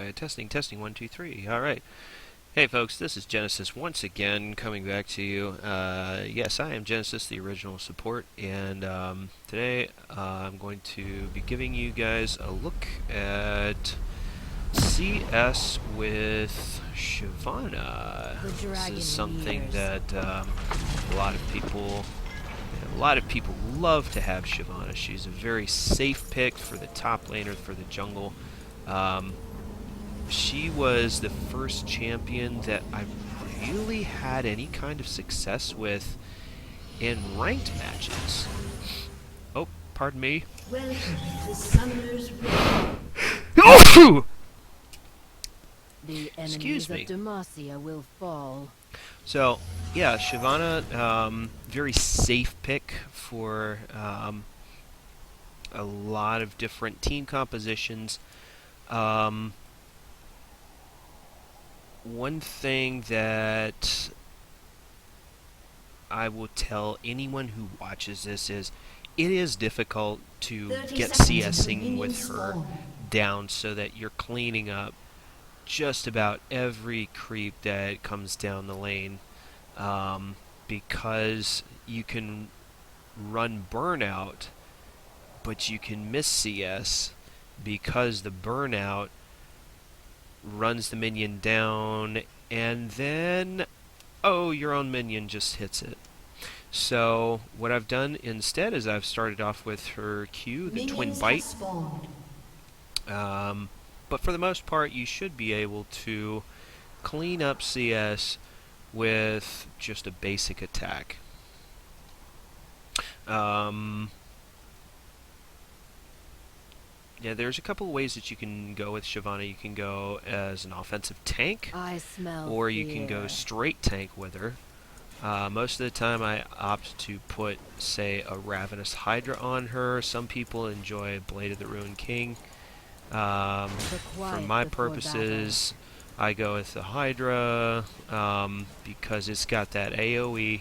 Alright, testing, 1, 2, 3. Alright. Hey folks, this is Genesis once again, coming back to you. Yes, I am Genesis, the original support, and today I'm going to be giving you guys a look at CS with Shyvana. This is something that a lot of people love to have Shyvana. She's a very safe pick for the top laner, for the jungle. She was the first champion that I really had any kind of success with in ranked matches. Oh, pardon me. Welcome to Summoner's Rift. The enemies of Demacia will fall. So, yeah, Shyvana, very safe pick for a lot of different team compositions. One thing that I will tell anyone who watches this is it is difficult to get CSing with her down so that you're cleaning up just about every creep that comes down the lane, because you can run Burnout, but you can miss CS because the Burnout runs the minion down, and then, oh, your own minion just hits it. So what I've done instead is I've started off with her Q, the Twin Bite. But for the most part, you should be able to clean up CS with just a basic attack. Yeah, there's a couple of ways that you can go with Shyvana. You can go as an offensive tank, or you can go straight tank with her. Most of the time I opt to put, say, a Ravenous Hydra on her. Some people enjoy Blade of the Ruined King. For my purposes, I go with the Hydra, because it's got that AoE.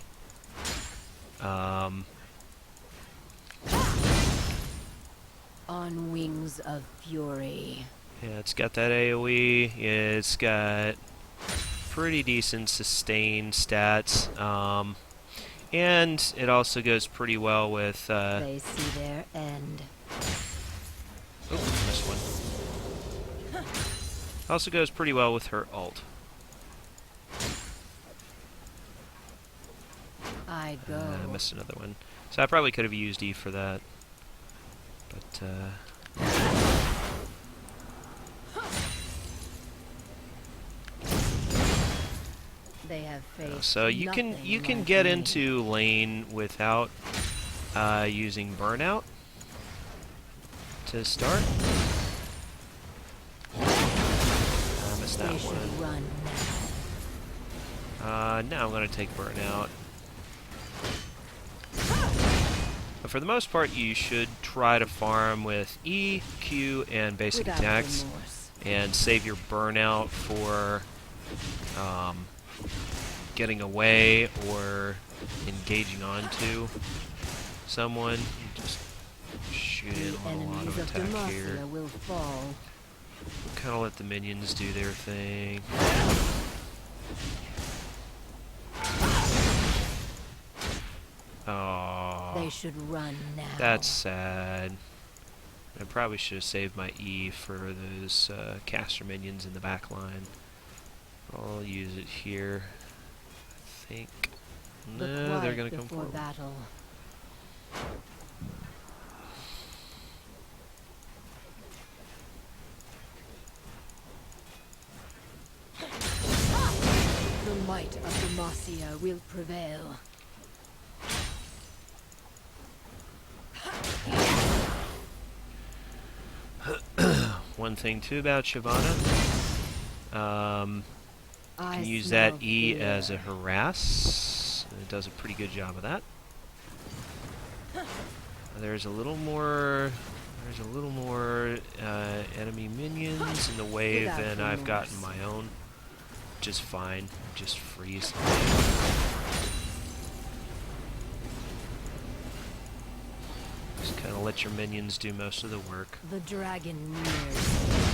On wings of fury. Yeah, it's got that AoE. It's got pretty decent sustain stats. And it also goes pretty well with... they see their end. Oh, missed one. Also goes pretty well with her ult. I go. I missed another one. So I probably could have used E for that. But, they have faced so you can get into lane without using Burnout to start. I missed that one. Now I'm going to take Burnout. But for the most part, you should try to farm with E, Q, and basic attacks, and save your Burnout for getting away or engaging onto someone. Just shoot in on a lot of attack here. Kind of let the minions do their thing. Oh, they should run now. That's sad. I probably should have saved my E for those caster minions in the back line. I'll use it here. I think. No, they're gonna come forward. Battle. The might of Demacia will prevail. One thing too about Shyvana, you can use that E as a harass. It does a pretty good job of that. There's a little more enemy minions in the wave than I've got in my own. Just fine. Just freeze. Just kind of let your minions do most of the work. The dragon nears.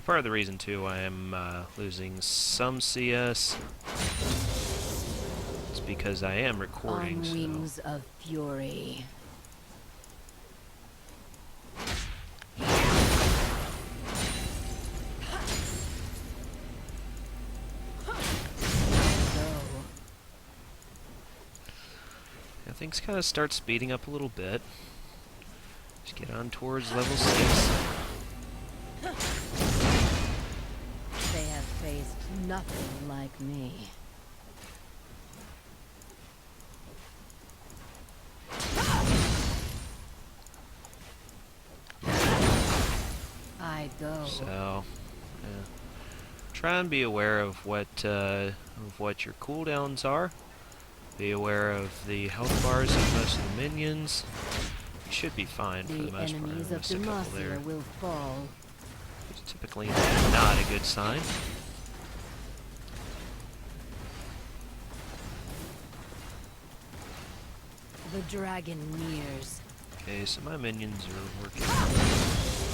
part of the reason too why I'm losing some CS is because I am recording. On wings of fury. Things kind of start speeding up a little bit. Just get on towards level 6. They have faced nothing like me. I go. So, yeah. Try and be aware of what your cooldowns are. Be aware of the health bars of most of the minions. You should be fine for the most part. The enemies of Demacia will fall. It's typically not a good sign. The dragon nears. Okay, so my minions are working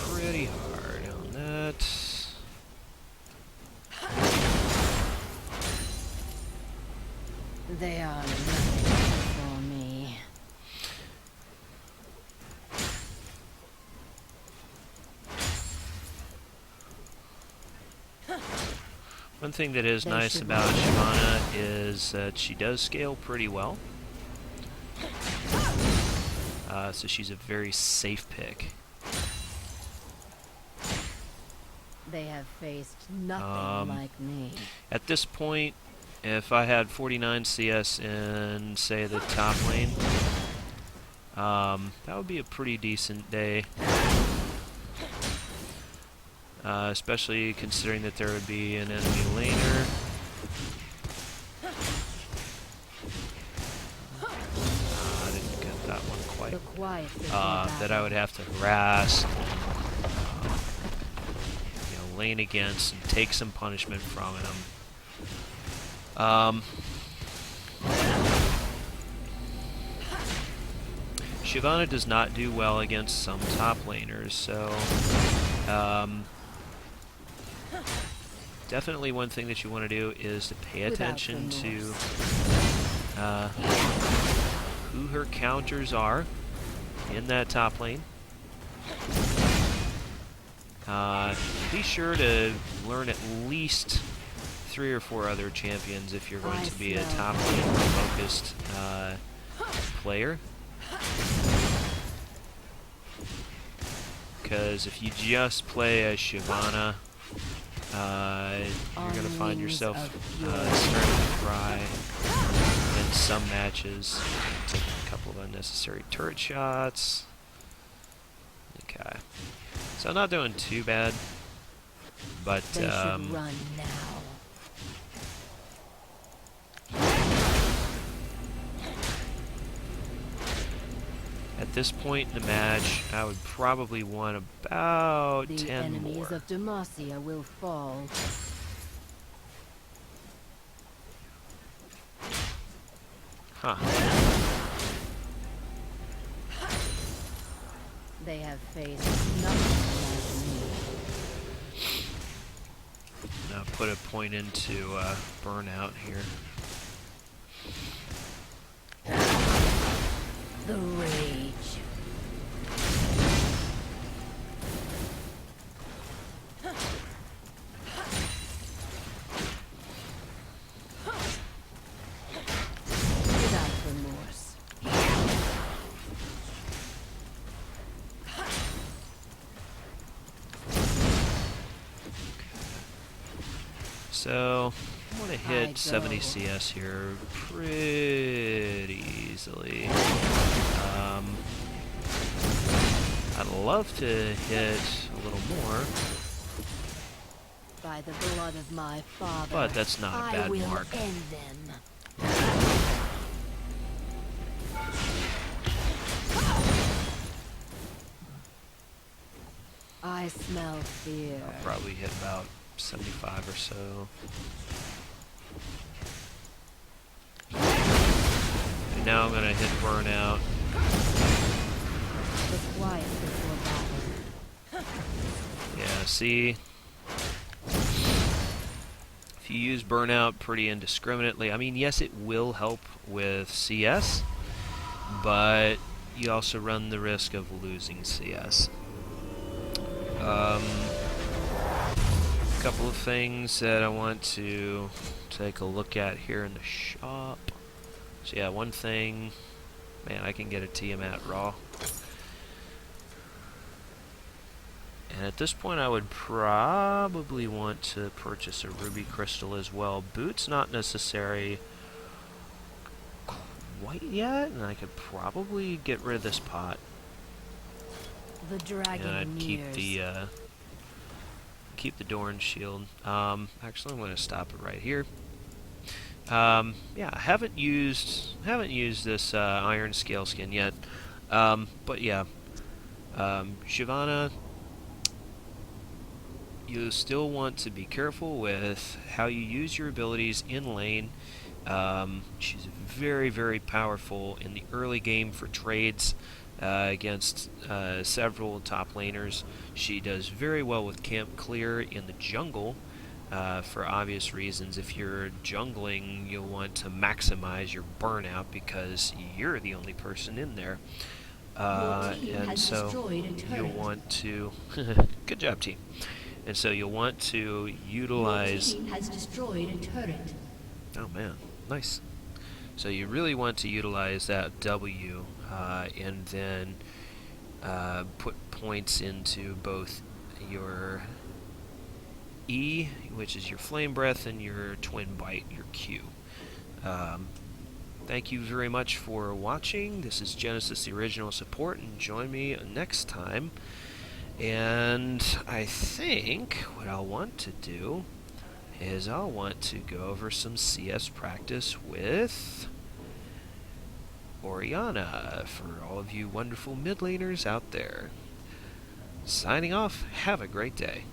pretty hard on that. They are nothing for me. One thing that is nice about Shyvana is that she does scale pretty well. So she's a very safe pick. They have faced nothing like me. At this point, if I had 49 CS in, say, the top lane, that would be a pretty decent day. Especially considering that there would be an enemy laner. I didn't get that one quite. That I would have to harass, lane against, and take some punishment from him. Shyvana does not do well against some top laners, so definitely one thing that you want to do is to pay attention to who her counters are in that top lane. Be sure to learn at least 3 or 4 other champions if you're going to be a top lane focused player. Because if you just play as Shyvana, you're going to find yourself starting to cry in some matches. Taking a couple of unnecessary turret shots. Okay. So not doing too bad, but they should run now. At this point in the match, I would probably want about 10 more. The enemies of Demacia will fall. Huh. They have faced nothing like me. Now put a point into Burnout here. The rage. Without remorse. So I want to hit 70 CS here pretty easily. I'd love to hit a little more, By the blood of my father, but that's not a bad I will mark. end them. I smell fear. I'll probably hit about 75 or so. And now I'm gonna hit Burnout. The quiet before battle. Yeah, see? you use Burnout pretty indiscriminately, I mean, yes, it will help with CS, but you also run the risk of losing CS. A couple of things that I want to take a look at here in the shop. So yeah, one thing, man, I can get a Tiamat raw. And at this point I would probably want to purchase a ruby crystal as well. Boots not necessary quite yet, and I could probably get rid of this pot. The dragon and I'd nears. keep the Doran shield. Actually I'm going to stop it right here. Yeah, I haven't used this iron scale skin yet. But yeah, Shyvana, you still want to be careful with how you use your abilities in lane. She's very, very powerful in the early game for trades against several top laners. She does very well with camp clear in the jungle for obvious reasons. If you're jungling, you'll want to maximize your burnout because you're the only person in there. And so you'll want to... Good job, team. And so you'll want to utilize... Your team has destroyed a turret. Oh man, nice. So you really want to utilize that W and then put points into both your E, which is your flame breath, and your twin bite, your Q. Thank you very much for watching. This is Genesis, the original support, and join me next time. And I think what I'll want to do is I'll want to go over some CS practice with Oriana for all of you wonderful mid laners out there. Signing off, have a great day.